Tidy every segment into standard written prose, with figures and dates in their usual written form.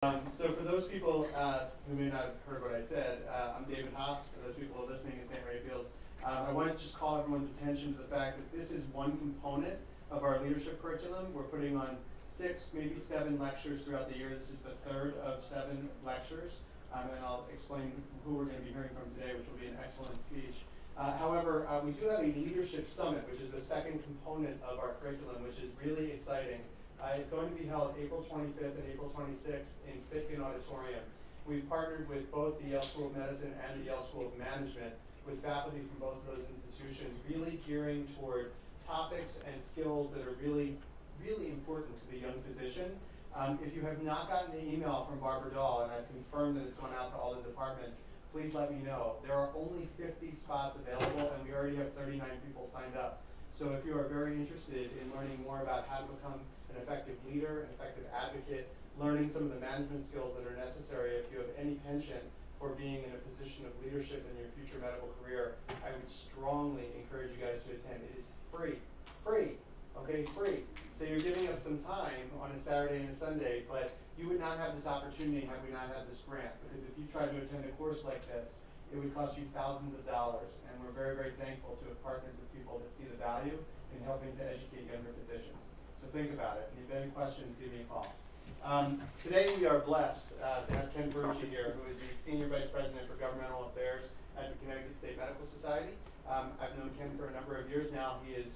So for those people who may not have heard what I said, I'm David Haas. For those people who are listening in St. Raphael's, I want to just call everyone's attention to the fact that this is one component of our leadership curriculum. We're putting on 6, maybe 7 lectures throughout the year. This is the 3rd of 7 lectures, and I'll explain who we're going to be hearing from today, which will be an excellent speech. However, we do have a leadership summit, which is the second component of our curriculum, which is really exciting. It's going to be held April 25th and April 26th in Fitkin Auditorium. We've partnered with both the Yale School of Medicine and the Yale School of Management with faculty from both of those institutions, really gearing toward topics and skills that are really, really important to the young physician. If you have not gotten the email from Barbara Dahl, and I've confirmed that it's gone out to all the departments, please let me know. There are only 50 spots available, and we already have 39 people signed up. So if you are very interested in learning more about how to become an effective leader, an effective advocate, learning some of the management skills that are necessary if you have any penchant for being in a position of leadership in your future medical career, I would strongly encourage you guys to attend. It is free. Free. Okay, free. So you're giving up some time on a Saturday and a Sunday, but you would not have this opportunity had we not had this grant. Because if you tried to attend a course like this, it would cost you thousands of dollars. And we're very, very thankful to have partnered with people that see the value in helping to educate younger physicians. So think about it. If you have any questions, give me a call. Today we are blessed to have Ken Ferrucci here, who is the Senior Vice President for Governmental Affairs at the Connecticut State Medical Society. I've known Ken for a number of years now. He is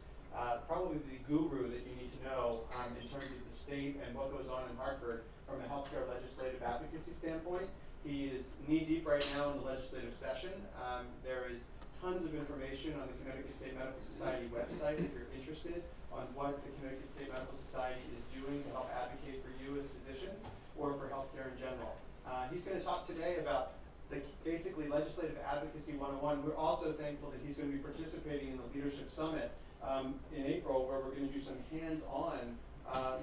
probably the guru that you need to know in terms of the state and what goes on in Hartford from a healthcare legislative advocacy standpoint. He is knee-deep right now in the legislative session. There is tons of information on the Connecticut State Medical Society website if you're interested on what the Connecticut State Medical Society is doing to help advocate for you as physicians or for healthcare in general. He's going to talk today about basically Legislative Advocacy 101. We're also thankful that he's going to be participating in the Leadership Summit in April, where we're going to do some hands-on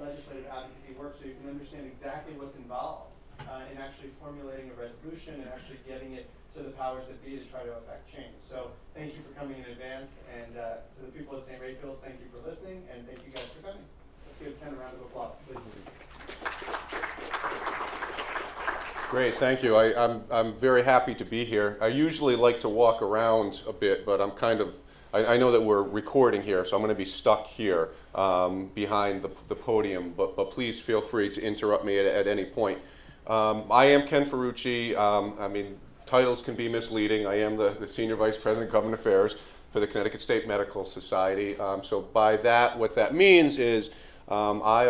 legislative advocacy work so you can understand exactly what's involved in actually formulating a resolution and actually getting it to the powers that be to try to affect change. So thank you for coming in advance, and to the people at St. Raphael's, thank you for listening, and thank you guys for coming. Let's give Ken a round of applause, please. Great, thank you. I'm very happy to be here. I usually like to walk around a bit, but I'm I know that we're recording here, so I'm going to be stuck here behind the podium, but please feel free to interrupt me at any point. I am Ken Ferrucci. Titles can be misleading. I am the Senior Vice President of Government Affairs for the Connecticut State Medical Society. So by that, what that means is I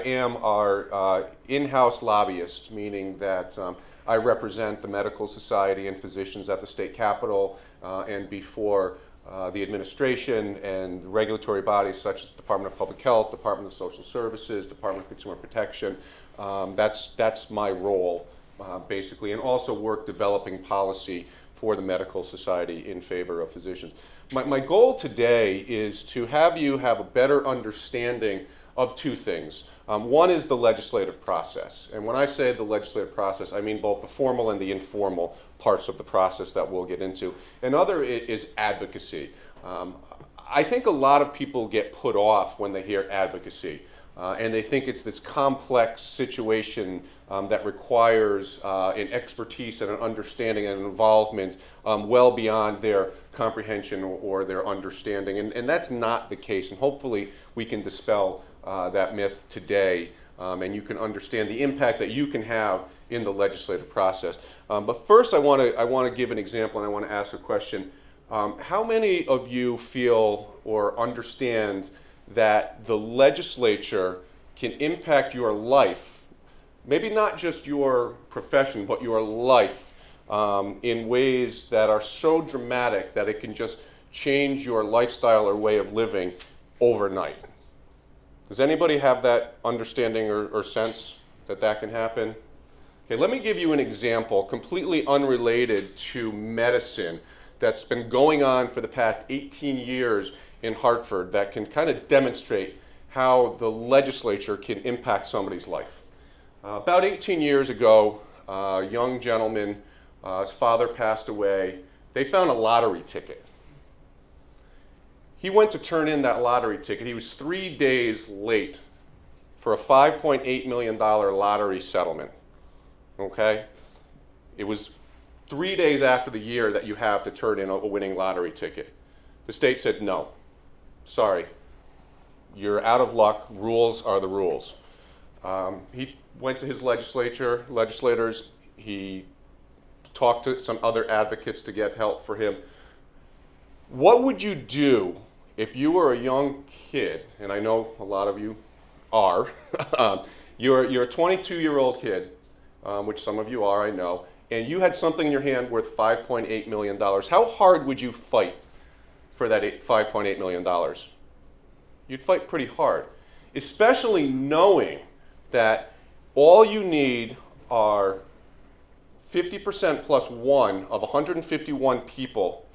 am our in-house lobbyist, meaning that I represent the medical society and physicians at the state capitol and before the administration and regulatory bodies such as the Department of Public Health, Department of Social Services, Department of Consumer Protection. That's my role, basically, and also work developing policy for the medical society in favor of physicians. My goal today is to have you have a better understanding of 2 things. One is the legislative process. And when I say the legislative process, I mean both the formal and the informal parts of the process that we'll get into. Another is advocacy. I think a lot of people get put off when they hear advocacy. And they think it's this complex situation that requires an expertise and an understanding and an involvement well beyond their comprehension or their understanding. And that's not the case. And hopefully we can dispel that myth today, and you can understand the impact that you can have in the legislative process. But first I want to give an example, and I want to ask a question. How many of you feel or understand that the legislature can impact your life, maybe not just your profession, but your life in ways that are so dramatic that it can just change your lifestyle or way of living overnight? Does anybody have that understanding or sense that that can happen? Okay, let me give you an example, completely unrelated to medicine, that's been going on for the past 18 years in Hartford that can kind of demonstrate how the legislature can impact somebody's life. About 18 years ago, a young gentleman, his father passed away. They found a lottery ticket. He went to turn in that lottery ticket. He was 3 days late for a $5.8 million lottery settlement, okay? It was 3 days after the year that you have to turn in a winning lottery ticket. The state said, no, sorry, you're out of luck, rules are the rules. He went to his legislators, he talked to some other advocates to get help for him. What would you do if you were a young kid, and I know a lot of you are, you're a 22-year-old kid, which some of you are, I know, and you had something in your hand worth $5.8 million. How hard would you fight for that $5.8 million? You'd fight pretty hard, especially knowing that all you need are 50% plus one of 151 people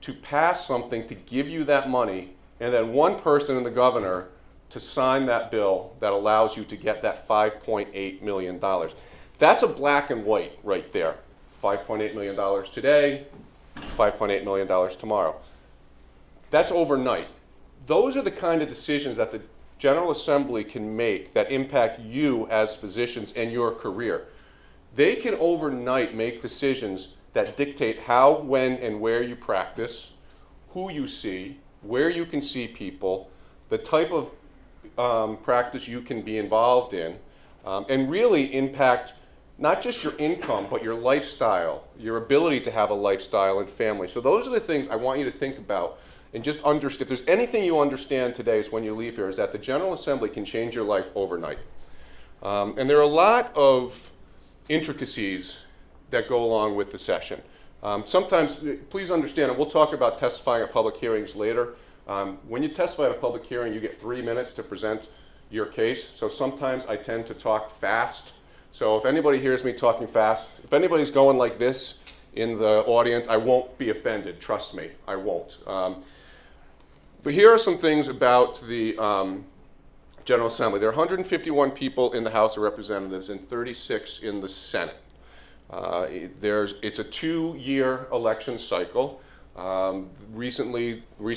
to pass something to give you that money, and then one person and the governor to sign that bill that allows you to get that $5.8 million. That's a black and white right there. $5.8 million today, $5.8 million tomorrow. That's overnight. Those are the kind of decisions that the General Assembly can make that impact you as physicians and your career. They can overnight make decisions that dictate how, when, and where you practice, who you see, where you can see people, the type of practice you can be involved in, and really impact not just your income, but your lifestyle, your ability to have a lifestyle and family. So those are the things I want you to think about and just understand. If there's anything you understand today is when you leave here, is that the General Assembly can change your life overnight. And there are a lot of intricacies that go along with the session. Sometimes, please understand, and we'll talk about testifying at public hearings later. When you testify at a public hearing, you get 3 minutes to present your case. So sometimes I tend to talk fast. So if anybody hears me talking fast, if anybody's going like this in the audience, I won't be offended, trust me, I won't. But here are some things about the General Assembly. There are 151 people in the House of Representatives and 36 in the Senate. It's a 2-year election cycle. Recent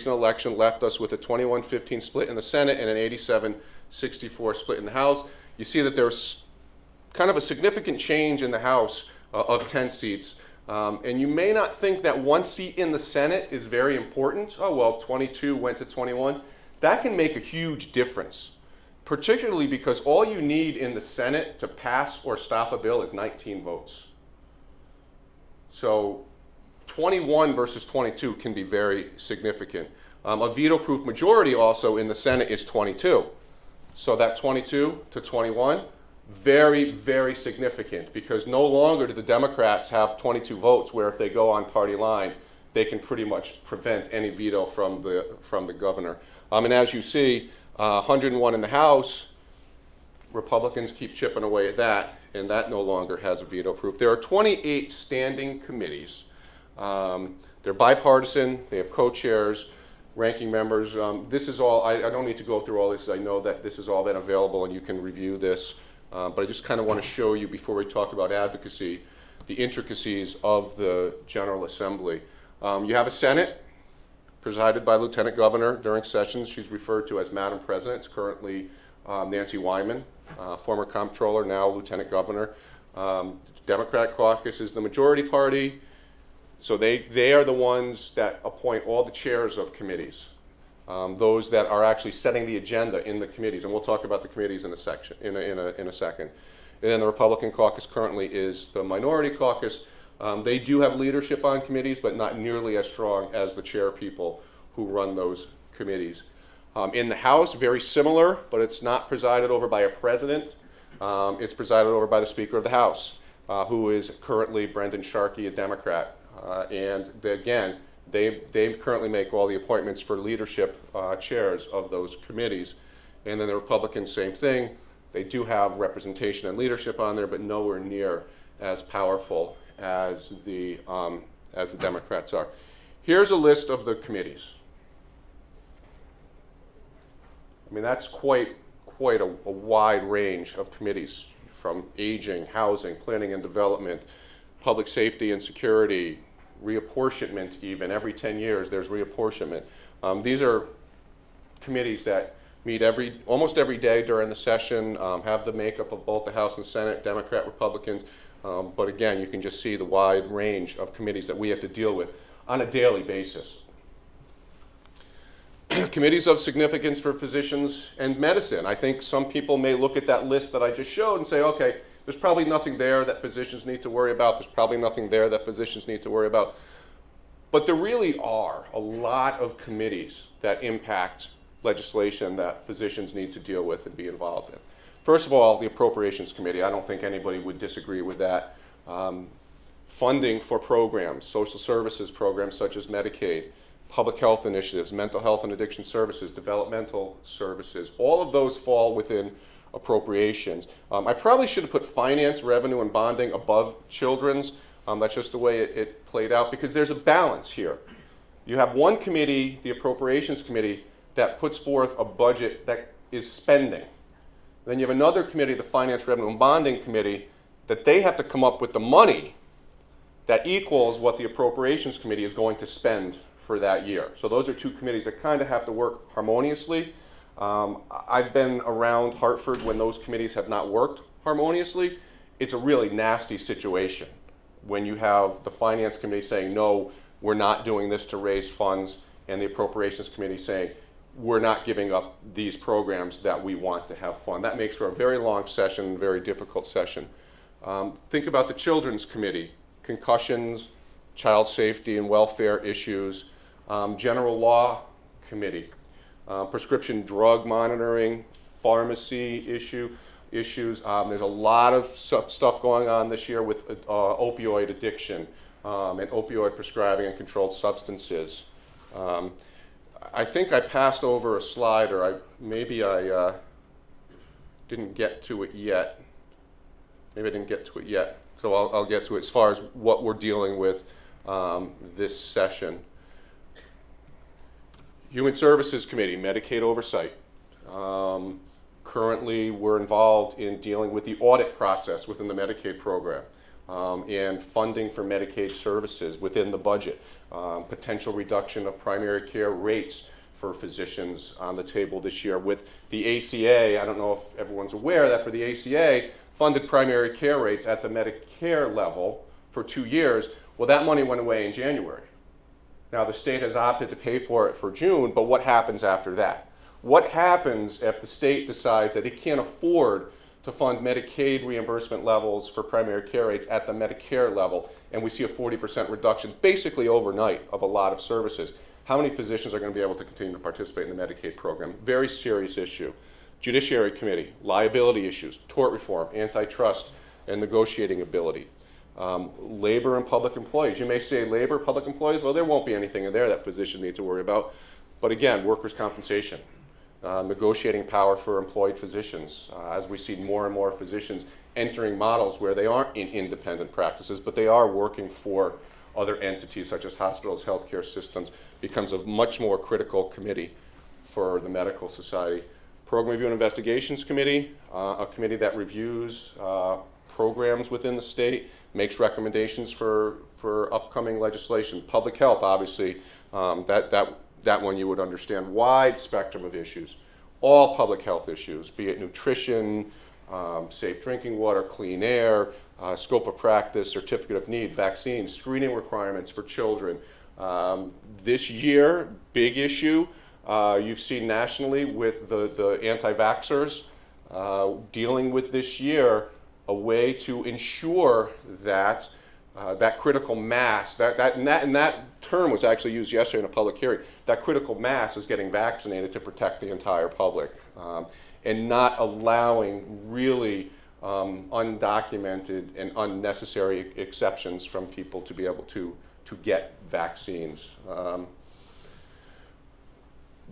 election left us with a 21-15 split in the Senate and an 87-64 split in the House. You see that there's kind of a significant change in the House of 10 seats. And you may not think that 1 seat in the Senate is very important. Oh, well, 22 went to 21. That can make a huge difference, particularly because all you need in the Senate to pass or stop a bill is 19 votes. So 21 versus 22 can be very significant. A veto-proof majority also in the Senate is 22. So that 22 to 21, very, very significant, because no longer do the Democrats have 22 votes where if they go on party line, they can pretty much prevent any veto from the governor. And as you see, 101 in the House, Republicans keep chipping away at that, and that no longer has a veto proof. There are 28 standing committees. They're bipartisan, they have co-chairs, ranking members. This is all, I don't need to go through all this. I know that this has all been available and you can review this. But I just kind of want to show you, before we talk about advocacy, the intricacies of the General Assembly. You have a Senate presided by Lieutenant Governor during sessions. She's referred to as Madam President. It's currently Nancy Wyman, former comptroller, now Lieutenant Governor. Democratic caucus is the majority party. So they are the ones that appoint all the chairs of committees. Those that are actually setting the agenda in the committees, and we'll talk about the committees in a second. And then the Republican caucus currently is the minority caucus. They do have leadership on committees, but not nearly as strong as the chair people who run those committees. In the House, very similar, but it's not presided over by a president. It's presided over by the Speaker of the House, who is currently Brendan Sharkey, a Democrat. And again, they currently make all the appointments for leadership chairs of those committees. And then the Republicans, same thing. They do have representation and leadership on there, but nowhere near as powerful as the Democrats are. Here's a list of the committees. I mean, that's quite a wide range of committees, from aging, housing, planning and development, public safety and security, reapportionment even. Every 10 years there's reapportionment. These are committees that meet almost every day during the session, have the makeup of both the House and Senate, Democrat, Republicans. But again, you can just see the wide range of committees that we have to deal with on a daily basis. Committees of significance for physicians and medicine. I think some people may look at that list that I just showed and say, okay, there's probably nothing there that physicians need to worry about. There's probably nothing there that physicians need to worry about. But there really are a lot of committees that impact legislation that physicians need to deal with and be involved in. First of all, the Appropriations Committee. I don't think anybody would disagree with that. Funding for programs, social services programs such as Medicaid, public health initiatives, mental health and addiction services, developmental services, all of those fall within appropriations. I probably should have put finance, revenue, and bonding above children's. That's just the way it played out, because there's a balance here. You have one committee, the Appropriations Committee, that puts forth a budget that is spending. Then you have another committee, the Finance, Revenue, and Bonding Committee, that they have to come up with the money that equals what the Appropriations Committee is going to spend for that year. So those are two committees that kind of have to work harmoniously. I've been around Hartford when those committees have not worked harmoniously. It's a really nasty situation when you have the Finance Committee saying, no, we're not doing this to raise funds, and the Appropriations Committee saying, we're not giving up these programs that we want to have fun. That makes for a very long session, very difficult session. Think about the Children's Committee, concussions, child safety and welfare issues, General Law Committee, prescription drug monitoring, pharmacy issues. There's a lot of stuff going on this year with opioid addiction and opioid prescribing and controlled substances. I think I passed over a slide, or maybe I didn't get to it yet. Maybe I didn't get to it yet. So I'll get to it as far as what we're dealing with this session. Human Services Committee, Medicaid oversight. Currently, we're involved in dealing with the audit process within the Medicaid program and funding for Medicaid services within the budget. Potential reduction of primary care rates for physicians on the table this year with the ACA. I don't know if everyone's aware that for the ACA, funded primary care rates at the Medicare level for 2 years, well, that money went away in January. Now, the state has opted to pay for it for June, but what happens after that? What happens if the state decides that it can't afford to fund Medicaid reimbursement levels for primary care rates at the Medicare level, and we see a 40% reduction basically overnight of a lot of services? How many physicians are going to be able to continue to participate in the Medicaid program? Very serious issue. Judiciary Committee, liability issues, tort reform, antitrust, and negotiating ability. Labor and public employees. You may say labor, public employees, well, there won't be anything in there that physicians need to worry about. But again, workers' compensation, negotiating power for employed physicians, as we see more and more physicians entering models where they aren't in independent practices, but they are working for other entities such as hospitals, healthcare systems, becomes a much more critical committee for the medical society. Program Review and Investigations Committee, a committee that reviews programs within the state, makes recommendations for upcoming legislation. Public health, obviously, that one you would understand. Wide spectrum of issues, all public health issues, be it nutrition, safe drinking water, clean air, scope of practice, certificate of need, vaccines, screening requirements for children. This year, big issue, you've seen nationally with the anti-vaxxers dealing with this year a way to ensure that that critical mass, and that term was actually used yesterday in a public hearing, that critical mass is getting vaccinated to protect the entire public and not allowing really undocumented and unnecessary exceptions from people to be able to get vaccines.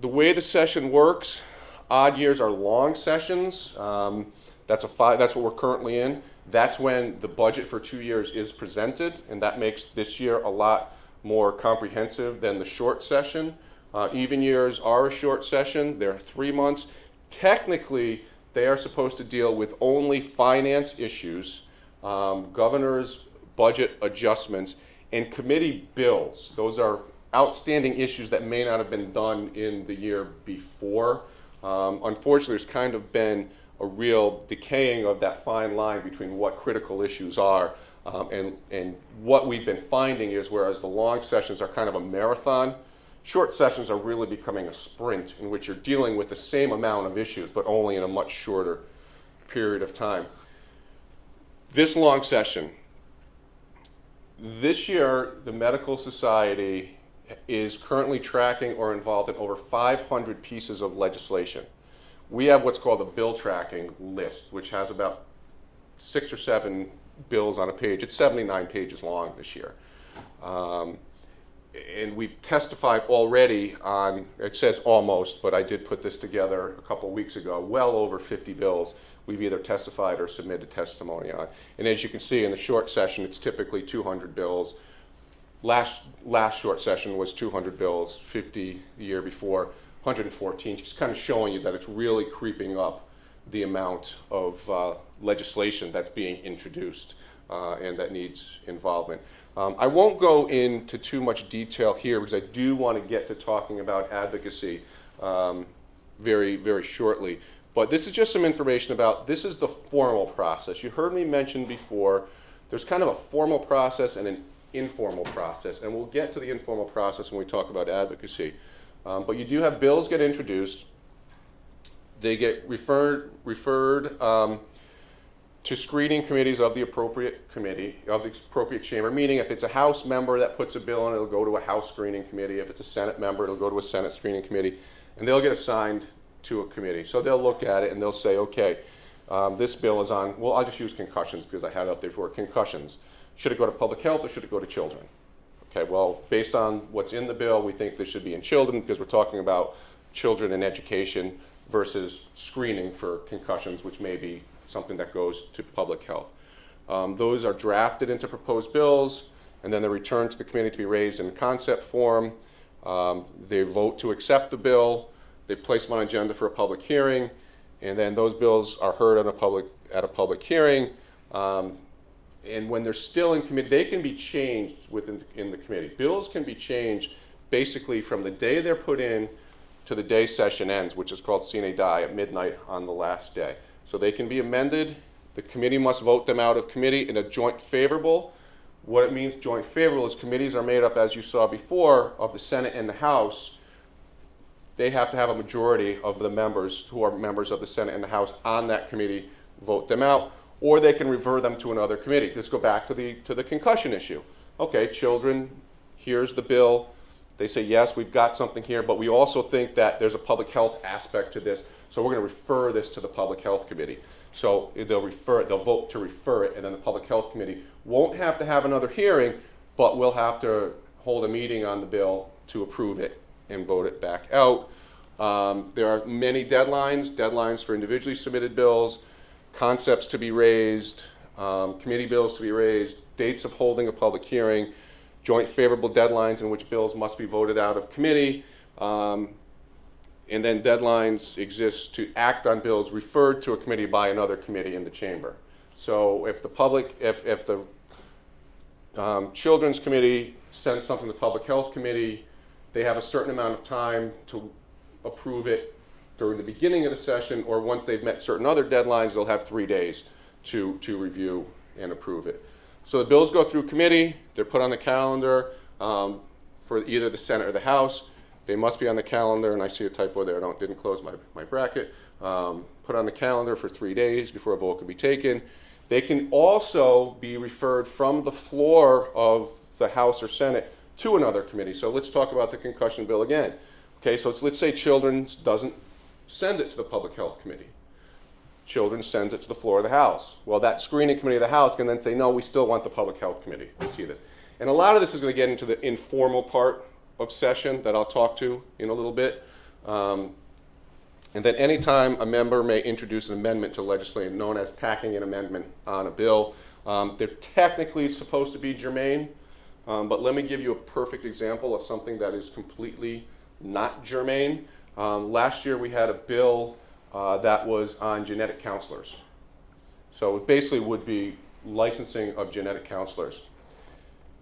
The way the session works, odd years are long sessions. That's what we're currently in. That's when the budget for 2 years is presented, and that makes this year a lot more comprehensive than the short session. Even years are a short session. They're 3 months. Technically, they are supposed to deal with only finance issues, governor's budget adjustments, and committee bills. Those are outstanding issues that may not have been done in the year before. Unfortunately, there's kind of been a real decaying of that fine line between what critical issues are. And what we've been finding is, whereas the long sessions are kind of a marathon, short sessions are really becoming a sprint in which you're dealing with the same amount of issues, but only in a much shorter period of time. This long session, this year, the Medical Society is currently tracking or involved in over 500 pieces of legislation. We have what's called a bill tracking list, which has about 6 or 7 bills on a page. It's 79 pages long this year. And we've testified already on, it says almost, but I did put this together a couple weeks ago, well over 50 bills we've either testified or submitted testimony on. And as you can see, in the short session, it's typically 200 bills. Last short session was 200 bills, 50 the year before, 114, just kind of showing you that it's really creeping up the amount of legislation that's being introduced and that needs involvement. I won't go into too much detail here because I do want to get to talking about advocacy very, very shortly. But this is just some information about, this is the formal process. You heard me mention before, there's kind of a formal process and an informal process, and we'll get to the informal process when we talk about advocacy. But you do have bills get introduced. They get referred to screening committees of the appropriate committee, of the appropriate chamber, meaning if it's a House member that puts a bill in, it'll go to a House screening committee. If it's a Senate member, it'll go to a Senate screening committee, and they'll get assigned to a committee. So they'll look at it and they'll say, okay, this bill is on, well, I'll just use concussions because I had it up there for concussions. Should it go to public health or should it go to children? Okay, well, based on what's in the bill, we think this should be in children because we're talking about children and education versus screening for concussions, which may be something that goes to public health. Those are drafted into proposed bills, and then they're returned to the committee to be raised in concept form. They vote to accept the bill. They place them on agenda for a public hearing, and then those bills are heard at a public hearing. And when they're still in committee, they can be changed in the committee. Bills can be changed basically from the day they're put in to the day session ends, which is called sine die, at midnight on the last day. So they can be amended. The committee must vote them out of committee in a joint favorable. What it means, joint favorable, is committees are made up, as you saw before, of the Senate and the House. They have to have a majority of the members who are members of the Senate and the House on that committee vote them out, or they can refer them to another committee. Let's go back to the concussion issue. Okay, children, here's the bill. They say, yes, we've got something here, but we also think that there's a public health aspect to this, so we're going to refer this to the Public Health Committee. So they'll vote to refer it, and then the Public Health Committee won't have to have another hearing, but we'll have to hold a meeting on the bill to approve it and vote it back out. There are many deadlines for individually submitted bills, concepts to be raised, committee bills to be raised, dates of holding a public hearing, joint favorable deadlines in which bills must be voted out of committee, and then deadlines exist to act on bills referred to a committee by another committee in the chamber. So if the Children's Committee sends something to the Public Health Committee, they have a certain amount of time to approve it during the beginning of the session, or once they've met certain other deadlines, they'll have 3 days to review and approve it. So the bills go through committee, they're put on the calendar for either the Senate or the House. They must be on the calendar, and I see a typo there, didn't close my bracket. Put on the calendar for 3 days before a vote can be taken. They can also be referred from the floor of the House or Senate to another committee. So let's talk about the concussion bill again. Okay, so let's say Children's doesn't send it to the Public Health Committee. Children sends it to the floor of the House. Well, that screening committee of the House can then say, no, we still want the Public Health Committee to see this. And a lot of this is going to get into the informal part of session that I'll talk to in a little bit. And then anytime a member may introduce an amendment to legislation, known as tacking an amendment on a bill, they're technically supposed to be germane, but let me give you a perfect example of something that is completely not germane. Last year we had a bill that was on genetic counselors. So it basically would be licensing of genetic counselors.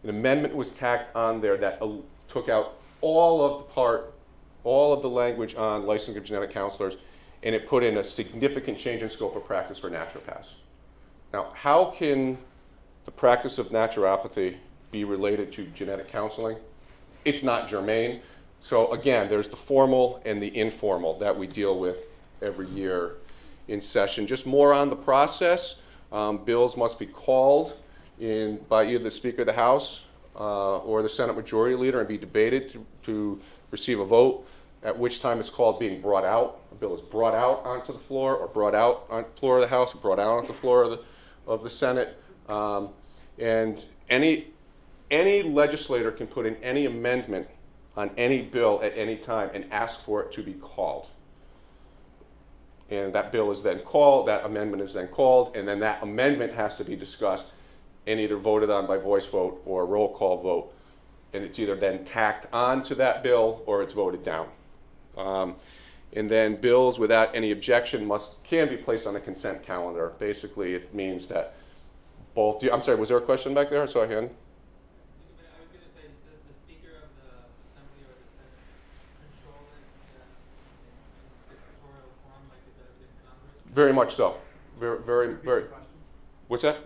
An amendment was tacked on there that took out all of the language on licensing of genetic counselors and it put in a significant change in scope of practice for naturopaths. Now, how can the practice of naturopathy be related to genetic counseling? It's not germane. So again, there's the formal and the informal that we deal with every year in session. Just more on the process. Bills must be called by either the Speaker of the House or the Senate Majority Leader and be debated to receive a vote, at which time it's called being brought out. A bill is brought out onto the floor, or brought out on the floor of the House, or brought out onto the floor of the Senate. And any legislator can put in any amendment on any bill at any time and ask for it to be called. And that bill is then called, that amendment is then called, and then that amendment has to be discussed and either voted on by voice vote or a roll call vote. And it's either then tacked on to that bill or it's voted down. And then bills without any objection can be placed on a consent calendar. Basically, it means that both, I'm sorry, was there a question back there? I saw a hand. I was going to say, does the Speaker of the Assembly or the Senate control it in dictatorial form like it does in Congress? Very much so. Very. What's that?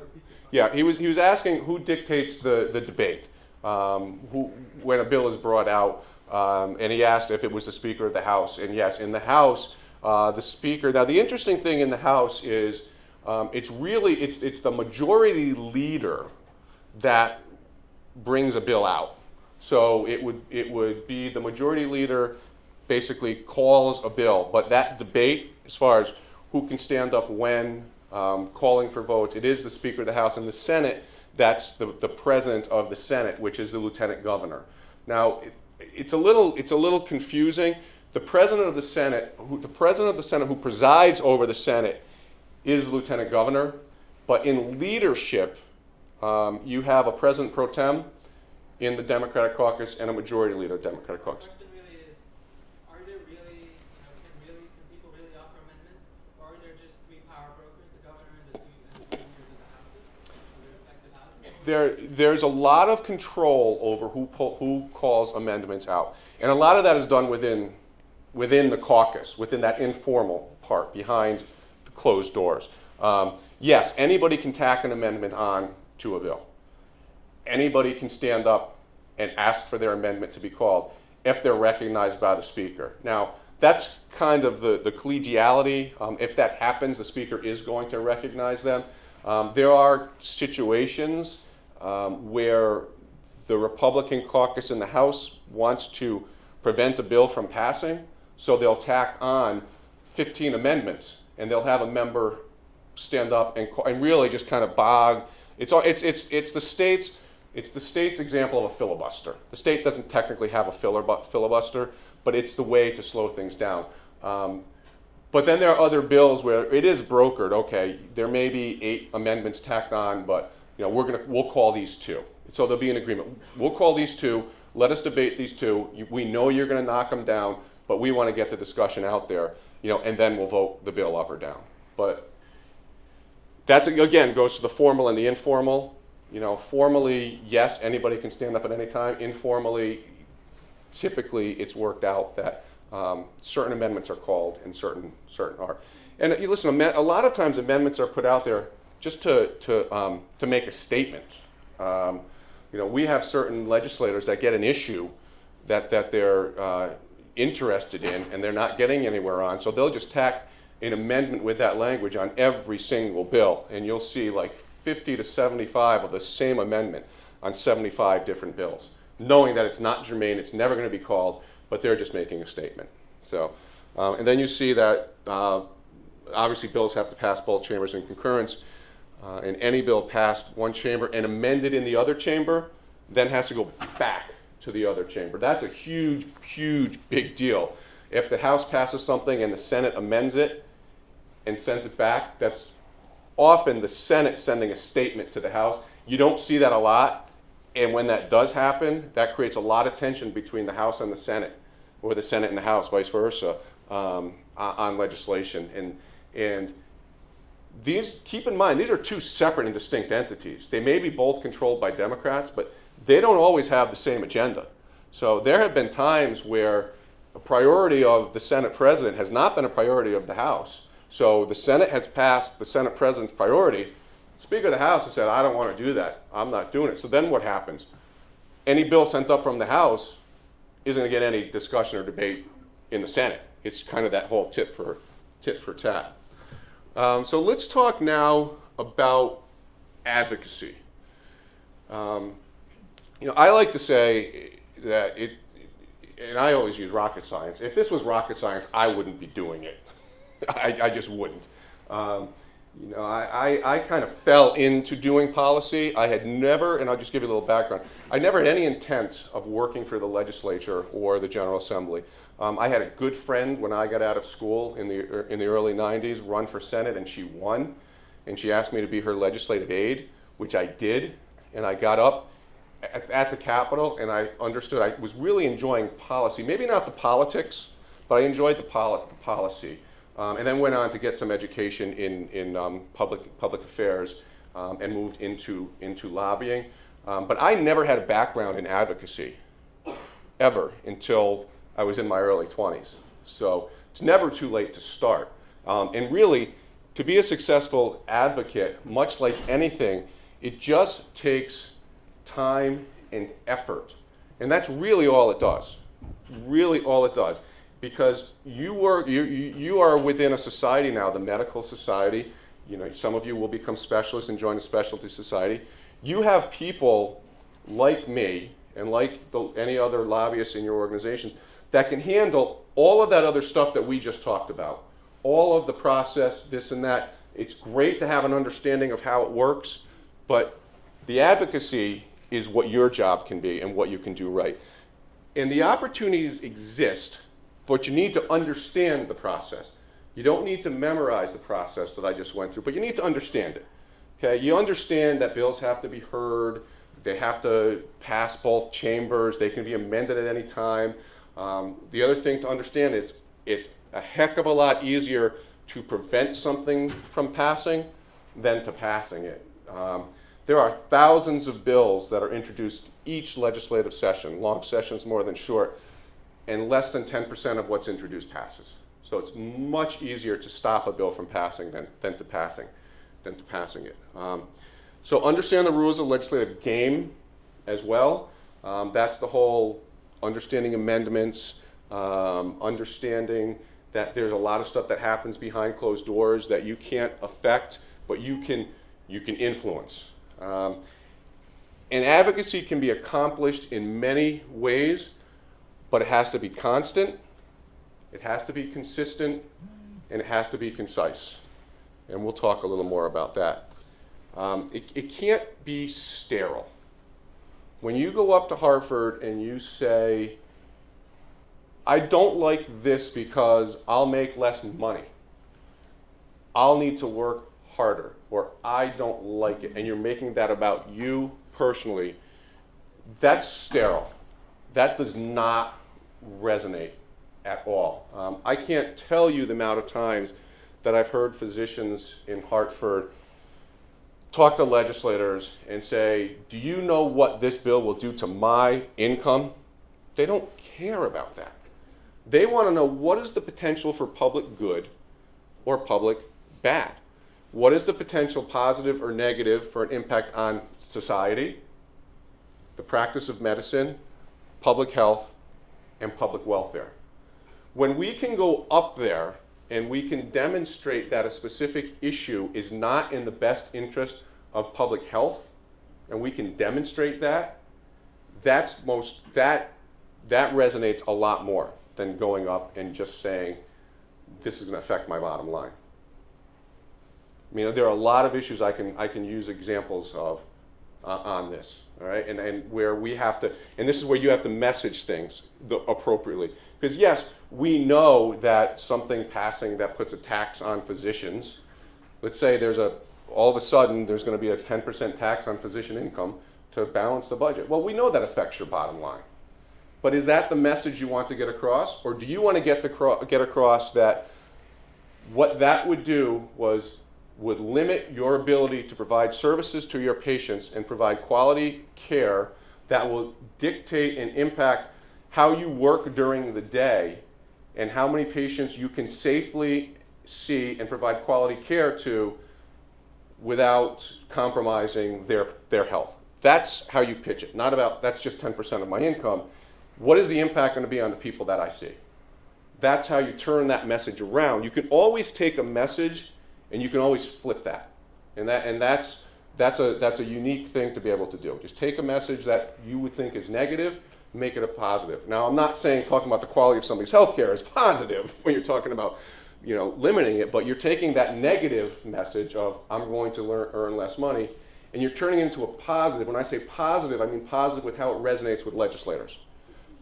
Yeah, he was asking who dictates the debate, when a bill is brought out, and he asked if it was the Speaker of the House. And yes, in the House, the Speaker. Now, the interesting thing in the House is it's the majority leader that brings a bill out. So it would be the majority leader basically calls a bill, but that debate, as far as who can stand up when, calling for votes, it is the Speaker of the House. And the Senate, that's the President of the Senate, which is the Lieutenant Governor. Now, it's a little confusing. The President of the Senate, who presides over the Senate, is the Lieutenant Governor. But in leadership, you have a President pro tem in the Democratic caucus and a majority leader of the Democratic caucus. The question really is, are there really, can people really offer amendments, or are there just three power brokers, the governor and the two members of the houses, the respective houses? There's a lot of control over who calls amendments out, and a lot of that is done within the caucus, within that informal part behind the closed doors. Yes, anybody can tack an amendment on to a bill. Anybody can stand up and ask for their amendment to be called if they're recognized by the Speaker. Now, that's kind of the collegiality. If that happens, the Speaker is going to recognize them. There are situations where the Republican caucus in the House wants to prevent a bill from passing, so they'll tack on 15 amendments, and they'll have a member stand up and really just kind of bog. It's the state's example of a filibuster. The state doesn't technically have a filibuster, but it's the way to slow things down. But then there are other bills where it is brokered. Okay, there may be 8 amendments tacked on, but we'll call these 2. So there'll be an agreement. We'll call these 2. Let us debate these 2. We know you're going to knock them down, but we want to get the discussion out there. And then we'll vote the bill up or down. But that again goes to the formal and the informal. Formally, yes, anybody can stand up at any time. Informally, typically it's worked out that certain amendments are called and certain are. And you listen, a lot of times amendments are put out there just to make a statement. We have certain legislators that get an issue that they're interested in and they're not getting anywhere on, so they'll just tack an amendment with that language on every single bill, and you'll see like 50 to 75 of the same amendment on 75 different bills, knowing that it's not germane, it's never going to be called, but they're just making a statement. So, and then you see that obviously bills have to pass both chambers in concurrence, and any bill passed one chamber and amended in the other chamber then has to go back to the other chamber. That's a huge, huge, big deal. If the House passes something and the Senate amends it and sends it back, that's often the Senate sending a statement to the House. You don't see that a lot, and when that does happen, that creates a lot of tension between the House and the Senate, or the Senate and the House, vice versa, on legislation. And these, keep in mind, these are 2 separate and distinct entities. They may be both controlled by Democrats, but they don't always have the same agenda. So there have been times where a priority of the Senate President has not been a priority of the House. So the Senate has passed the Senate President's priority. Speaker of the House has said, I don't want to do that. I'm not doing it. So then what happens? Any bill sent up from the House isn't going to get any discussion or debate in the Senate. It's kind of that whole tit for tat. So let's talk now about advocacy. I like to say that and I always use rocket science. If this was rocket science, I wouldn't be doing it. I just wouldn't. I kind of fell into doing policy. I had never, and I'll just give you a little background, I never had any intent of working for the legislature or the General Assembly. I had a good friend when I got out of school in the early 90s run for Senate, and she won. And she asked me to be her legislative aide, which I did. And I got up at the Capitol, and I understood I was really enjoying policy. Maybe not the politics, but I enjoyed the policy. And then went on to get some education in public affairs and moved into lobbying. But I never had a background in advocacy, ever, until I was in my early 20s. So it's never too late to start. And really, to be a successful advocate, much like anything, it just takes time and effort. And that's really all it does. Really all it does. Because you are within a society now, the medical society. Some of you will become specialists and join a specialty society. You have people like me and like any other lobbyists in your organizations that can handle all of that other stuff that we just talked about. All of the process, this and that. It's great to have an understanding of how it works, but the advocacy is what your job can be and what you can do right. And the opportunities exist, but you need to understand the process. You don't need to memorize the process that I just went through, but you need to understand it. Okay? You understand that bills have to be heard, they have to pass both chambers, they can be amended at any time. The other thing to understand is it's a heck of a lot easier to prevent something from passing than to passing it. There are thousands of bills that are introduced each legislative session, long sessions more than short, and less than 10% of what's introduced passes. So it's much easier to stop a bill from passing than to passing it. So understand the rules of legislative game as well. That's the whole understanding amendments, understanding that there's a lot of stuff that happens behind closed doors that you can't affect, but you can influence. And advocacy can be accomplished in many ways, but it has to be constant, it has to be consistent, and it has to be concise. And we'll talk a little more about that. It can't be sterile. When you go up to Hartford and you say, I don't like this because I'll make less money, I'll need to work harder, or I don't like it, and you're making that about you personally, that's sterile. That does not resonate at all. I can't tell you the amount of times that I've heard physicians in Hartford talk to legislators and say, do you know what this bill will do to my income? They don't care about that. They want to know, what is the potential for public good or public bad? What is the potential positive or negative for an impact on society, the practice of medicine, public health, and public welfare? When we can go up there and we can demonstrate that a specific issue is not in the best interest of public health, and we can demonstrate that, that resonates a lot more than going up and just saying, this is going to affect my bottom line. I mean, there are a lot of issues I can use examples of on this, all right? And where we have to, and this is where you have to message things appropriately. Because yes, we know that something passing that puts a tax on physicians, let's say all of a sudden there's going to be a 10% tax on physician income to balance the budget. Well, we know that affects your bottom line. But is that the message you want to get across? Or do you want to get across that what that would do would limit your ability to provide services to your patients and provide quality care that will dictate and impact how you work during the day and how many patients you can safely see and provide quality care to without compromising their health. That's how you pitch it, not about that's just 10% of my income. What is the impact going to be on the people that I see? That's how you turn that message around. You can always take a message and you can always flip that. And that's a unique thing to be able to do. Just take a message that you would think is negative, make it a positive. Now, I'm not saying talking about the quality of somebody's healthcare is positive when you're talking about, limiting it, but you're taking that negative message of I'm going to earn less money, and you're turning it into a positive. When I say positive, I mean positive with how it resonates with legislators.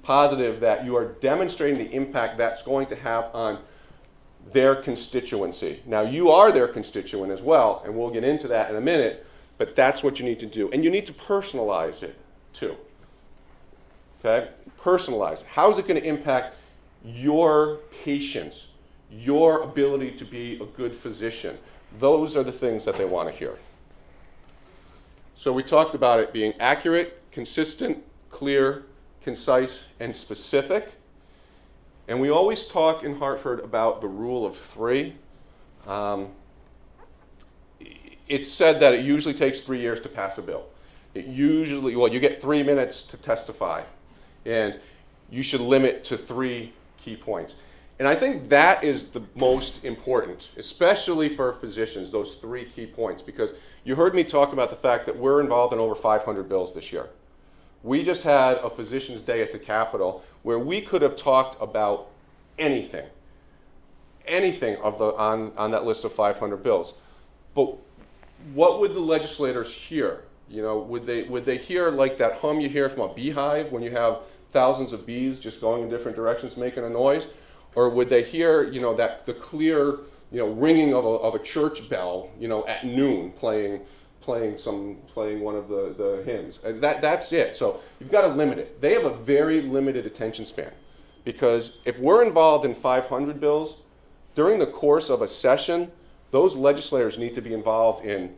Positive that you are demonstrating the impact that's going to have on their constituency. Now, you are their constituent as well, and we'll get into that in a minute, but that's what you need to do. And you need to personalize it, too. Okay? Personalize. How is it going to impact your patients, your ability to be a good physician? Those are the things that they want to hear. So we talked about it being accurate, consistent, clear, concise, and specific. And we always talk in Hartford about the rule of 3. It's said that it usually takes 3 years to pass a bill. You get 3 minutes to testify, and you should limit to 3 key points. And I think that is the most important, especially for physicians, those 3 key points, because you heard me talk about the fact that we're involved in over 500 bills this year. We just had a Physicians' Day at the Capitol where we could have talked about anything on that list of 500 bills. But what would the legislators hear? Would they hear like that hum you hear from a beehive when you have thousands of bees just going in different directions making a noise? Or would they hear, that the clear, ringing of a church bell, at noon playing one of the hymns? And that's it. So you've got to limit it. They have a very limited attention span, because if we're involved in 500 bills, during the course of a session, those legislators need to be involved in,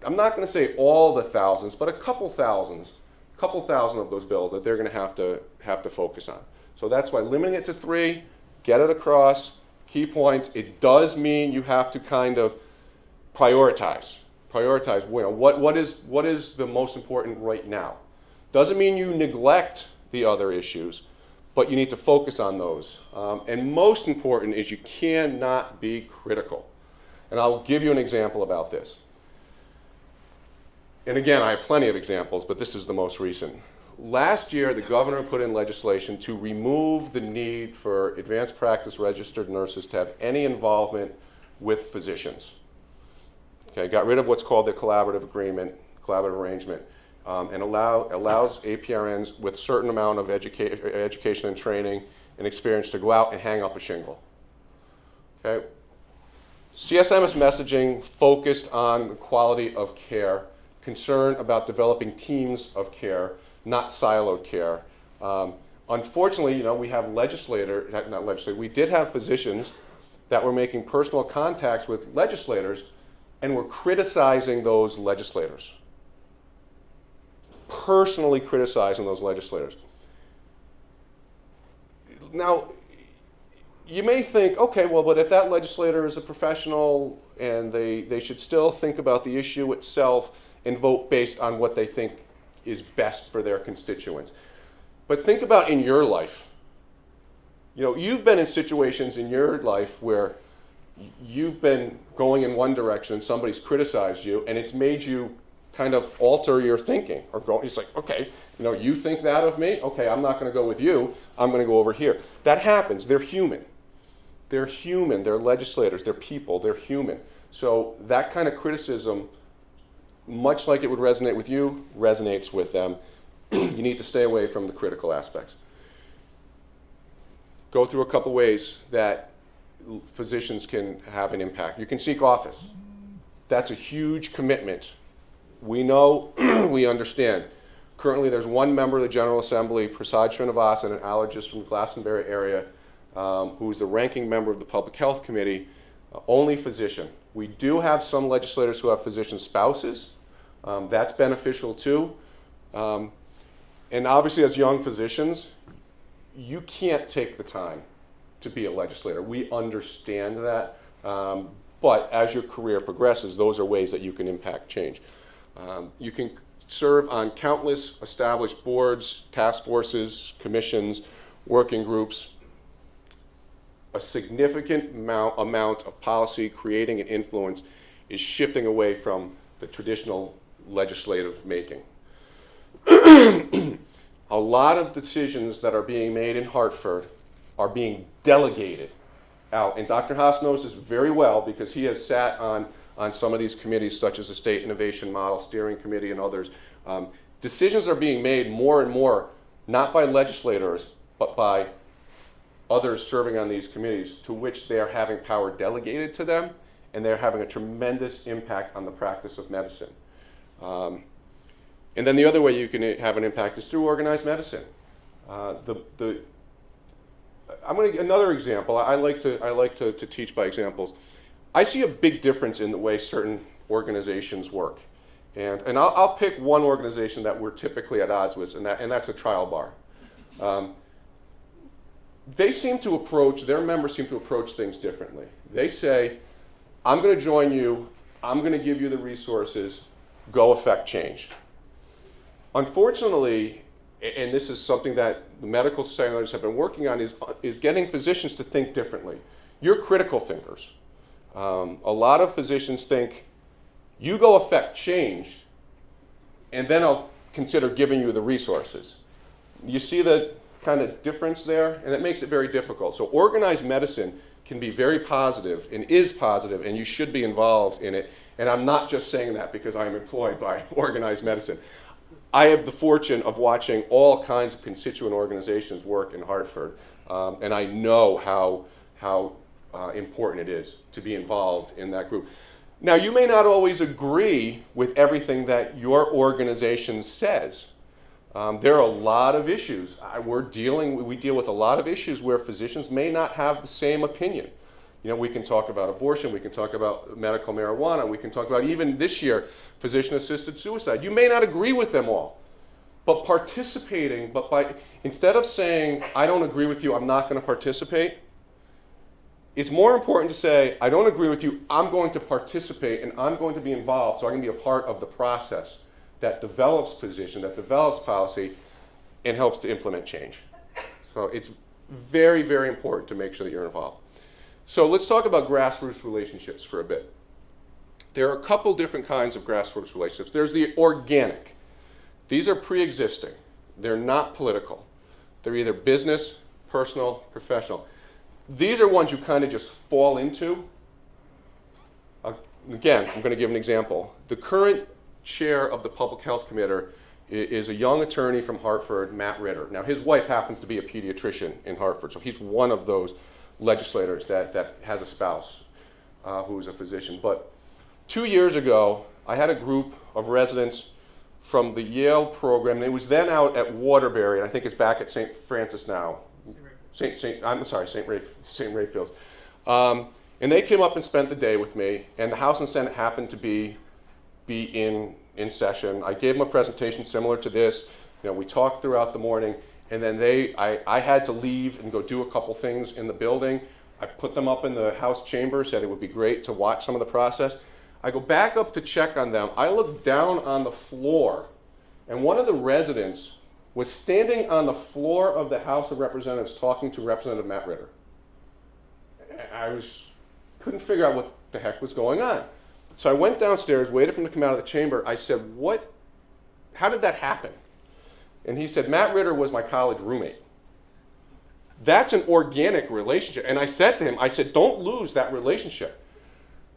I'm not going to say all the thousands, but a couple thousand of those bills that they're going to have to focus on. So that's why limiting it to 3, get it across, key points. It does mean you have to kind of prioritize. What is the most important right now? Doesn't mean you neglect the other issues, but you need to focus on those. And most important is you cannot be critical. And I'll give you an example about this. And again, I have plenty of examples, but this is the most recent. Last year, the governor put in legislation to remove the need for advanced practice registered nurses to have any involvement with physicians. Okay, got rid of what's called the collaborative arrangement, and allows APRNs with a certain amount of education and training and experience to go out and hang up a shingle. Okay? CSMS messaging focused on the quality of care, concern about developing teams of care, not siloed care. Unfortunately, we have we did have physicians that were making personal contacts with legislators and were criticizing those legislators. Personally criticizing those legislators. Now, you may think, okay, well, but if that legislator is a professional and they should still think about the issue itself and vote based on what they think is best for their constituents. But think about in your life. You've been in situations in your life where you've been going in one direction and somebody's criticized you, and it's made you kind of alter your thinking or go. It's like, okay, you think that of me? Okay, I'm not going to go with you. I'm going to go over here. That happens. They're human. They're human. They're legislators. They're people. They're human. So that kind of criticism, much like it would resonate with you, resonates with them. You need to stay away from the critical aspects. Go through a couple ways that physicians can have an impact. You can seek office. That's a huge commitment. We know, we understand. Currently, there's one member of the General Assembly, Prasad Srinivasan, an allergist from the Glastonbury area, who's the ranking member of the Public Health Committee, only physician. We do have some legislators who have physician spouses. That's beneficial too. And obviously, as young physicians, you can't take the time to be a legislator. We understand that. But as your career progresses, those are ways that you can impact change. You can serve on countless established boards, task forces, commissions, working groups. A significant amount of policy creating and influence is shifting away from the traditional legislative making. A lot of decisions that are being made in Hartford are being delegated out. And Dr. Haas knows this very well because he has sat on some of these committees, such as the State Innovation Model Steering Committee and others. Decisions are being made more and more, not by legislators, but by others serving on these committees, to which they are having power delegated to them, and they're having a tremendous impact on the practice of medicine. And then the other way you can have an impact is through organized medicine. I'm going to give another example. I like to teach by examples. I see a big difference in the way certain organizations work. And I'll pick one organization that we're typically at odds with, and that's a trial bar. They seem to approach, their members seem to approach things differently. They say, I'm going to join you, I'm going to give you the resources, go affect change. Unfortunately, and this is something that the medical societies have been working on, is getting physicians to think differently. You're critical thinkers. A lot of physicians think, you go affect change, and then I'll consider giving you the resources. You see the kind of difference there? And it makes it very difficult. So organized medicine can be very positive and is positive, and you should be involved in it. And I'm not just saying that because I'm employed by organized medicine. I have the fortune of watching all kinds of constituent organizations work in Hartford, and I know how important it is to be involved in that group. Now, you may not always agree with everything that your organization says. There are a lot of issues. We deal with a lot of issues where physicians may not have the same opinion. You know, we can talk about abortion, we can talk about medical marijuana, we can talk about, even this year, physician-assisted suicide. You may not agree with them all, but participating, instead of saying, I don't agree with you, I'm not going to participate, it's more important to say, I don't agree with you, I'm going to participate, and I'm going to be involved, so I can be a part of the process that develops position, that develops policy, and helps to implement change. So it's very, very important to make sure that you're involved. So let's talk about grassroots relationships for a bit. There are a couple different kinds of grassroots relationships. There's the organic. These are pre-existing. They're not political. They're either business, personal, professional. These are ones you kind of just fall into. Again, I'm going to give an example. The current chair of the Public Health Committee is a young attorney from Hartford, Matt Ritter. Now, his wife happens to be a pediatrician in Hartford, so he's one of those legislators that has a spouse who's a physician. But 2 years ago, I had a group of residents from the Yale program, and it was then out at Waterbury, and I think it's back at St. Francis now. St. Raphael's. And they came up and spent the day with me, and the House and Senate happened to be in session. I gave them a presentation similar to this. You know, we talked throughout the morning, and then I had to leave and go do a couple things in the building. I put them up in the House chamber, said it would be great to watch some of the process. I go back up to check on them. I look down on the floor, and one of the residents was standing on the floor of the House of Representatives talking to Representative Matt Ritter. I couldn't figure out what the heck was going on. So I went downstairs, waited for him to come out of the chamber. I said, how did that happen? And he said, Matt Ritter was my college roommate. That's an organic relationship. And I said to him, don't lose that relationship.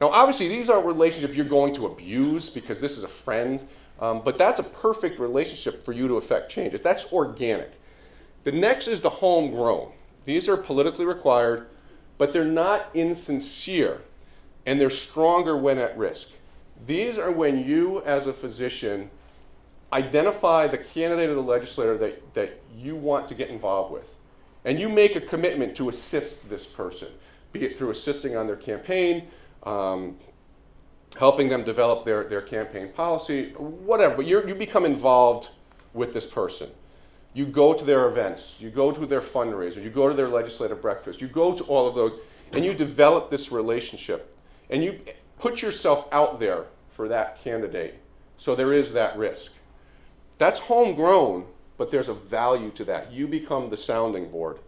Now, obviously, these aren't relationships you're going to abuse because this is a friend, but that's a perfect relationship for you to affect change. That's organic. The next is the homegrown. These are politically required, but they're not insincere, and they're stronger when at risk. These are when you, as a physician, identify the candidate or the legislator that you want to get involved with, and you make a commitment to assist this person, be it through assisting on their campaign, helping them develop their campaign policy, whatever, but you become involved with this person. You go to their events, you go to their fundraisers, you go to their legislative breakfast, you go to all of those, and you develop this relationship. And you put yourself out there for that candidate. So there is that risk. That's homegrown, but there's a value to that. You become the sounding board.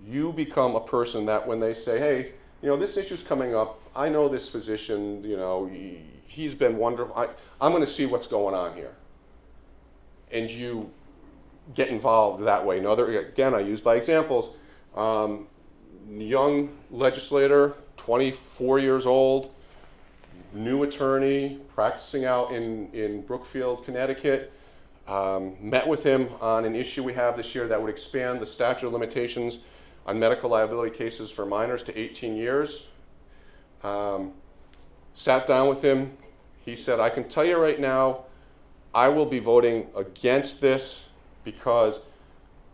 You become a person that when they say, hey, you know, this issue's coming up, I know this physician, you know, he's been wonderful, I'm going to see what's going on here. And you get involved that way. Again, I use by examples. Young legislator, 24 years old, new attorney, practicing out in Brookfield, Connecticut. Met with him on an issue we have this year that would expand the statute of limitations on medical liability cases for minors to 18 years. Sat down with him. He said, I can tell you right now, I will be voting against this because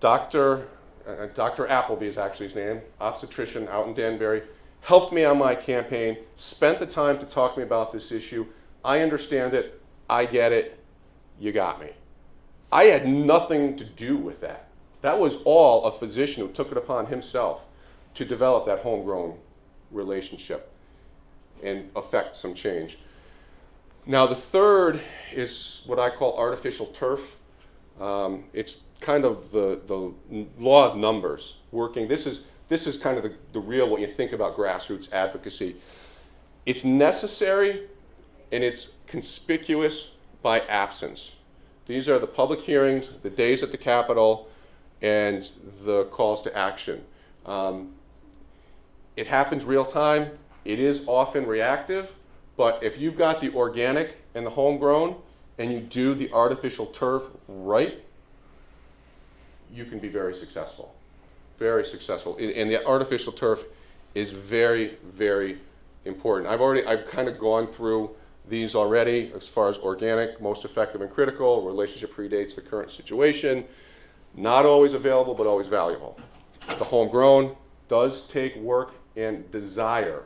Dr. Appleby is actually his name, obstetrician out in Danbury, helped me on my campaign, spent the time to talk to me about this issue. I understand it. I get it. You got me. I had nothing to do with that. That was all a physician who took it upon himself to develop that homegrown relationship and affect some change. Now the third is what I call artificial turf. It's kind of the law of numbers working. This is kind of the real, what you think about grassroots advocacy. It's necessary and it's conspicuous by absence. These are the public hearings, the days at the Capitol, and the calls to action. It happens real time. It is often reactive, but if you've got the organic and the homegrown, and you do the artificial turf right, you can be very successful. Very successful. And the artificial turf is very, very important. I've kind of gone through these already as far as organic, most effective and critical, relationship predates the current situation, not always available, but always valuable. The homegrown does take work and desire.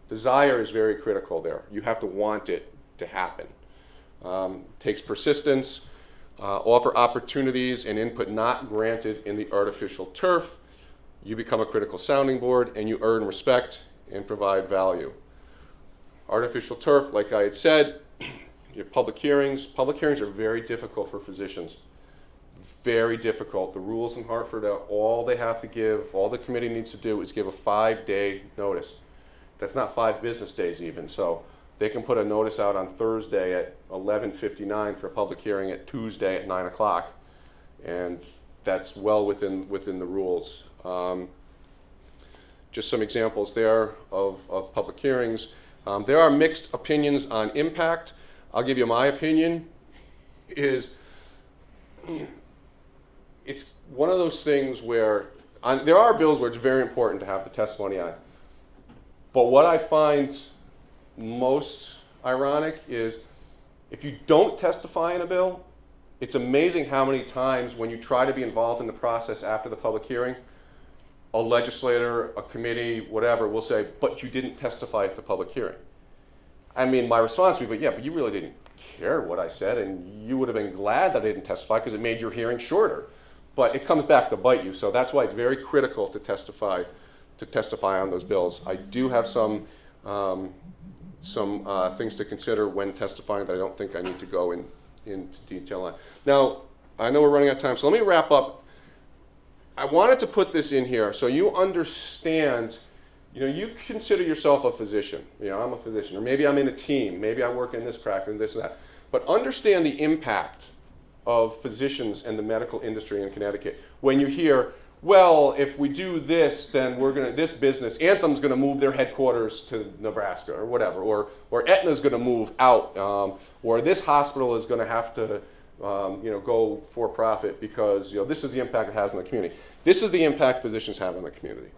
Desire is very critical there. You have to want it to happen. Takes persistence, offer opportunities and input not granted in the artificial turf. You become a critical sounding board and you earn respect and provide value. Artificial turf, like I had said, your public hearings. Public hearings are very difficult for physicians. Very difficult. The rules in Hartford are all they have to give, all the committee needs to do is give a 5-day notice. That's not 5 business days even, so they can put a notice out on Thursday at 11:59 for a public hearing at Tuesday at 9 o'clock, and that's well within the rules. Just some examples there of public hearings. There are mixed opinions on impact. I'll give you my opinion. It's one of those things where there are bills where it's very important to have the testimony on. But what I find most ironic is if you don't testify in a bill, it's amazing how many times when you try to be involved in the process after the public hearing, a legislator, a committee, whatever, will say, but you didn't testify at the public hearing. I mean, my response would be, yeah, but you really didn't care what I said, and you would have been glad that I didn't testify because it made your hearing shorter. But it comes back to bite you, so that's why it's very critical to testify on those bills. I do have some things to consider when testifying that I don't think I need to go into detail on. Now, I know we're running out of time, so let me wrap up. I wanted to put this in here so you understand, you consider yourself a physician. I'm a physician, or maybe I'm in a team, maybe I work in this practice and this and that. But understand the impact of physicians and the medical industry in Connecticut. When you hear, well, if we do this, then this business, Anthem's gonna move their headquarters to Nebraska or whatever, or Aetna's gonna move out, or this hospital is gonna have to go for profit because this is the impact it has on the community. This is the impact physicians have on the community.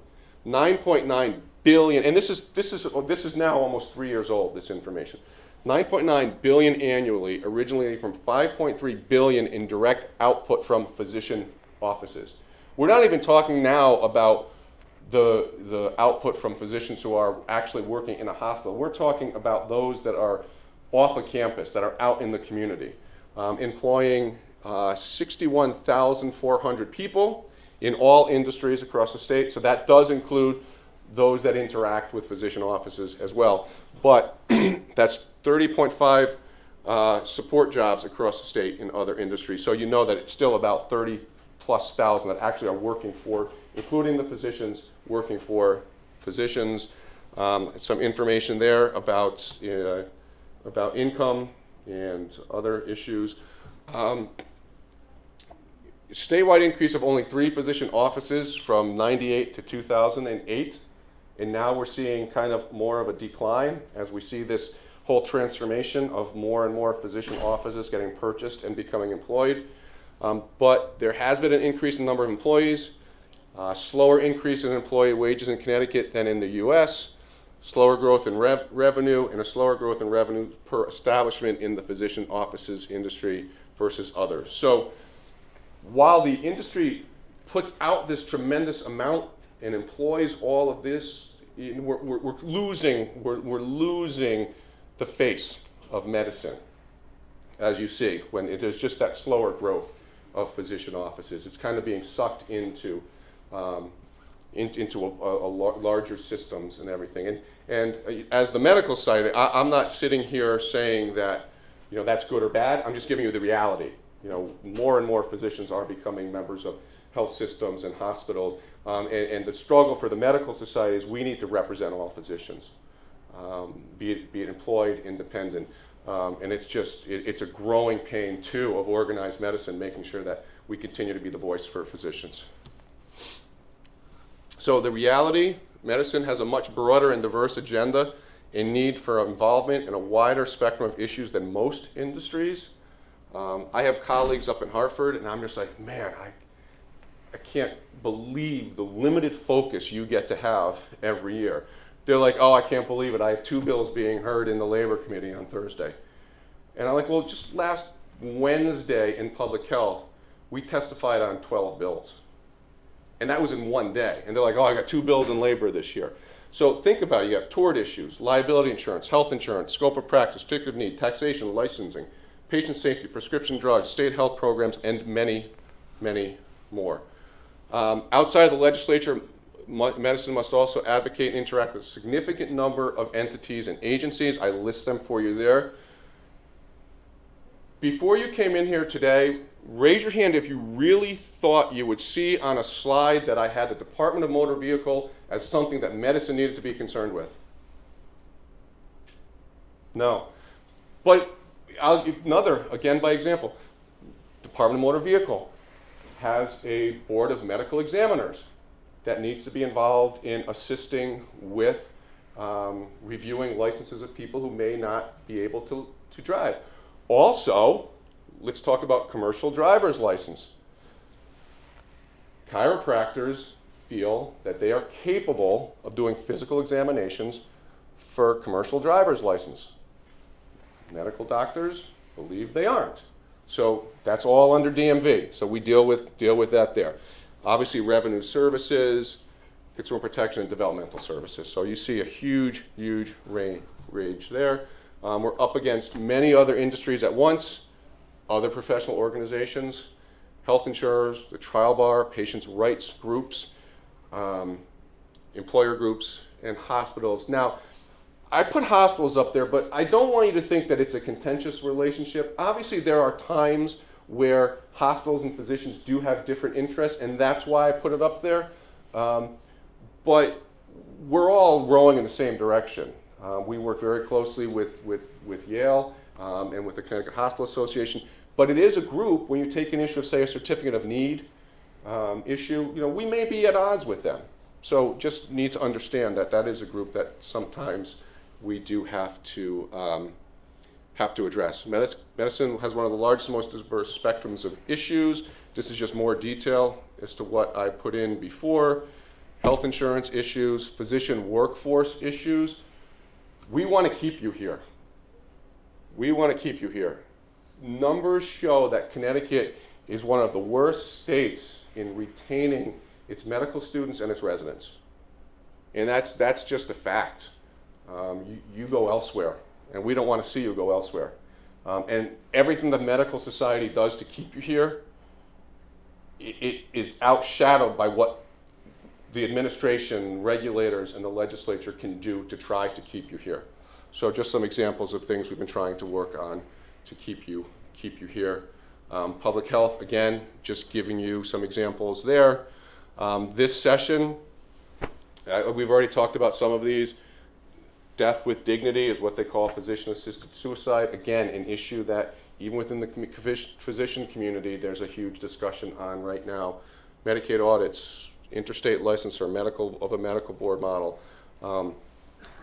9.9 billion, and this is now almost 3 years old, this information. 9.9 billion annually, originally from 5.3 billion in direct output from physician offices. We're not even talking now about the output from physicians who are actually working in a hospital. We're talking about those that are off of campus, that are out in the community, employing 61,400 people in all industries across the state. So that does include those that interact with physician offices as well. But that's 30.5 support jobs across the state in other industries. So you know that it's still about 30+ thousand that actually are working for, including the physicians, working for physicians. Some information there about income and other issues. Statewide increase of only 3 physician offices from 98 to 2008. And now we're seeing kind of more of a decline as we see this whole transformation of more and more physician offices getting purchased and becoming employed. But there has been an increase in the number of employees, slower increase in employee wages in Connecticut than in the US, slower growth in revenue, and a slower growth in revenue per establishment in the physician offices industry versus others. So while the industry puts out this tremendous amount and employs all of this, we're losing the face of medicine, as you see, when it is just that slower growth of physician offices. It's kind of being sucked into larger systems and everything. And as the medical side, I'm not sitting here saying that that's good or bad. I'm just giving you the reality. More and more physicians are becoming members of health systems and hospitals. And the struggle for the medical society is we need to represent all physicians, be it employed, independent. And it's a growing pain, too, of organized medicine, making sure that we continue to be the voice for physicians. So the reality, medicine has a much broader and diverse agenda and need for involvement in a wider spectrum of issues than most industries. I have colleagues up in Hartford, and I'm just like, man, I can't believe the limited focus you get to have every year. They're like, oh, I can't believe it. I have 2 bills being heard in the Labor Committee on Thursday. And I'm like, well, just last Wednesday in public health, we testified on 12 bills. And that was in one day. And they're like, oh, I got 2 bills in labor this year. So think about it. You have tort issues, liability insurance, health insurance, scope of practice, restrictive need, taxation, licensing, patient safety, prescription drugs, state health programs, and many, many more. Outside of the legislature, medicine must also advocate and interact with a significant number of entities and agencies. I list them for you there. Before you came in here today, raise your hand if you really thought you would see on a slide that I had the Department of Motor Vehicle as something that medicine needed to be concerned with. No. But I'll give another, again by example. Department of Motor Vehicle has a board of medical examiners that needs to be involved in assisting with reviewing licenses of people who may not be able to drive. Also, let's talk about commercial driver's license. Chiropractors feel that they are capable of doing physical examinations for commercial driver's license. Medical doctors believe they aren't. So that's all under DMV. So we deal with that there. Obviously, revenue services, consumer protection, and developmental services. So you see a huge, huge range there. We're up against many other industries at once, other professional organizations, health insurers, the trial bar, patients' rights groups, employer groups, and hospitals. Now, I put hospitals up there, but I don't want you to think that it's a contentious relationship. Obviously, there are times where hospitals and physicians do have different interests, and that's why I put it up there. But we're all rowing in the same direction. We work very closely with Yale and with the Connecticut Hospital Association. But it is a group, when you take an issue of, say, a certificate of need issue, we may be at odds with them. So just need to understand that that is a group that sometimes we do have to address. Medicine has one of the largest, most diverse spectrums of issues. This is just more detail as to what I put in before. Health insurance issues, physician workforce issues. We want to keep you here. We want to keep you here. Numbers show that Connecticut is one of the worst states in retaining its medical students and its residents. And that's just a fact. You go elsewhere, and we don't want to see you go elsewhere. And everything the medical society does to keep you here, it is outshadowed by what the administration, regulators, and the legislature can do to try to keep you here. So just some examples of things we've been trying to work on to keep you here. Public health, again, just giving you some examples there. This session, we've already talked about some of these. Death with dignity is what they call physician-assisted suicide. Again, an issue that even within the physician community, there's a huge discussion on right now. Medicaid audits, interstate licensure, of a medical board model,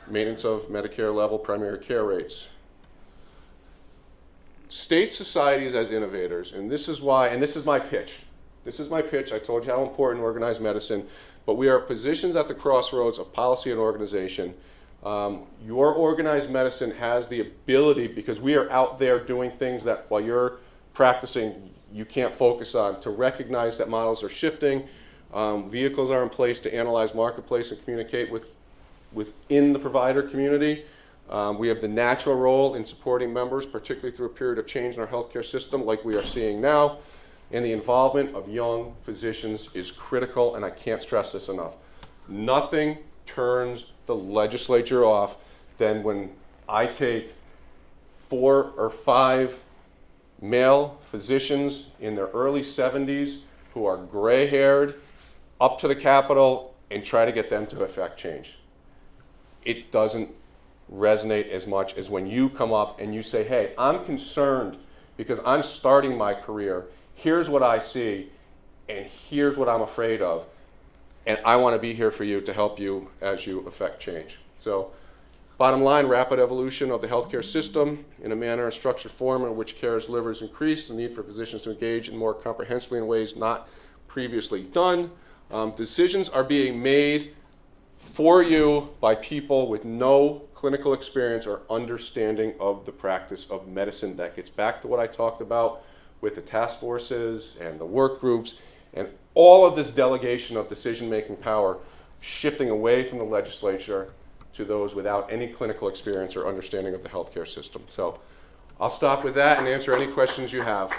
maintenance of Medicare level primary care rates. State societies as innovators, and this is why, and this is my pitch. This is my pitch. I told you how important organized medicine, but we are positions at the crossroads of policy and organization. Your organized medicine has the ability, because we are out there doing things that while you're practicing, you can't focus on, to recognize that models are shifting. Vehicles are in place to analyze marketplace and communicate within the provider community. We have the natural role in supporting members, particularly through a period of change in our healthcare system like we are seeing now. And the involvement of young physicians is critical, and I can't stress this enough. Nothing turns the legislature off than when I take 4 or 5 male physicians in their early 70s who are gray-haired up to the Capitol and try to get them to effect change. It doesn't resonate as much as when you come up and you say, hey, I'm concerned because I'm starting my career. Here's what I see, and here's what I'm afraid of. And I want to be here for you to help you as you affect change. So, bottom line, rapid evolution of the healthcare system in a manner and structured form in which care is delivered is increased, the need for physicians to engage in more comprehensively in ways not previously done. Decisions are being made for you by people with no clinical experience or understanding of the practice of medicine. That gets back to what I talked about with the task forces and the work groups and all of this delegation of decision-making power shifting away from the legislature to those without any clinical experience or understanding of the healthcare system. So I'll stop with that and answer any questions you have.